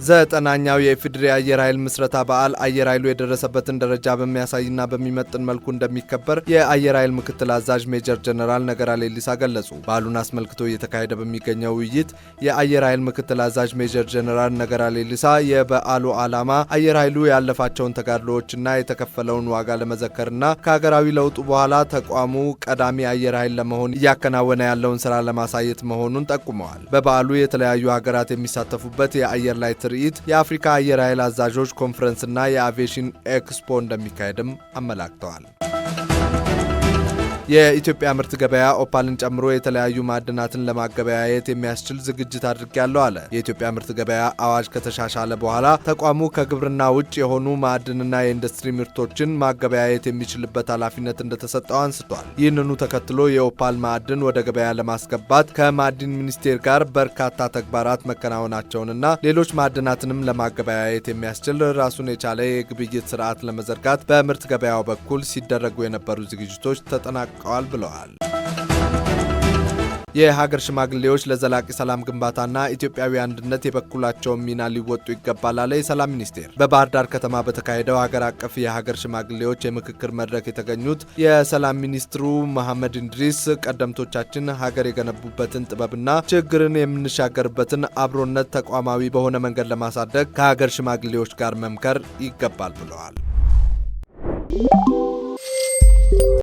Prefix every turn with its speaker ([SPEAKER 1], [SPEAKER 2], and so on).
[SPEAKER 1] ዘጠናኛው የኢፌዴሪ አየር ኃይል ምስረታ በዓል አየር ኃይሉ የደረሰበትን ደረጃ በሚያሳይና በሚመጥን መልኩ እንደሚከበር የአየር ኃይል ምክትል አዛዥ ሜጀር ጀነራል ነገራ ሌሊሳ ገለጹ። በዓሉን አስመልክቶ እየተካሄደ በሚገኘው ውይይት የአየር ኃይል ምክትል አዛዥ ሜጀር ጀነራል ነገራ ሌሊሳ የበዓሉ ዓላማ አየር ኃይሉ ያለፋቸውን ተጋድሎዎችና የተከፈለውን ዋጋ ለመዘከርና ከሀገራዊ ለውጡ በኋላ ተቋሙ ቀዳሚ አየር ኃይል ለመሆን እያከናወነ ያለውን ስራ ለማሳየት መሆኑን ጠቁመዋል። በበዓሉ የተለያዩ ሀገራት የሚሳተፉበት የአየር ላይ ትርኢት የአፍሪካ አየር ኃይል አዛዦች ኮንፈረንስና የአቪዬሽን ኤክስፖ እንደሚካሄድም አመላክተዋል። የኢትዮጵያ ምርት ገበያ ኦፓልን ጨምሮ የተለያዩ ማዕድናትን ለማገበያየት የሚያስችል ዝግጅት አድርጌያለሁ አለ። የኢትዮጵያ ምርት ገበያ አዋጅ ከተሻሻለ በኋላ ተቋሙ ከግብርና ውጭ የሆኑ ማዕድንና የኢንዱስትሪ ምርቶችን ማገበያየት የሚችልበት ኃላፊነት እንደተሰጠው አንስቷል። ይህንኑ ተከትሎ የኦፓል ማዕድን ወደ ገበያ ለማስገባት ከማዕድን ሚኒስቴር ጋር በርካታ ተግባራት መከናወናቸውንና ሌሎች ማዕድናትንም ለማገበያየት የሚያስችል ራሱን የቻለ የግብይት ስርዓት ለመዘርጋት በምርት ገበያው በኩል ሲደረጉ የነበሩ ዝግጅቶች ተጠናቀዋል ብለዋል። የሀገር ሽማግሌዎች ለዘላቂ ሰላም ግንባታና ኢትዮጵያዊ አንድነት የበኩላቸውን ሚና ሊወጡ ይገባል አለ የሰላም ሚኒስቴር። በባህር ዳር ከተማ በተካሄደው ሀገር አቀፍ የሀገር ሽማግሌዎች የምክክር መድረክ የተገኙት የሰላም ሚኒስትሩ መሐመድ እንድሪስ ቀደምቶቻችን ሀገር የገነቡበትን ጥበብና ችግርን የምንሻገርበትን አብሮነት ተቋማዊ በሆነ መንገድ ለማሳደግ ከሀገር ሽማግሌዎች ጋር መምከር ይገባል ብለዋል።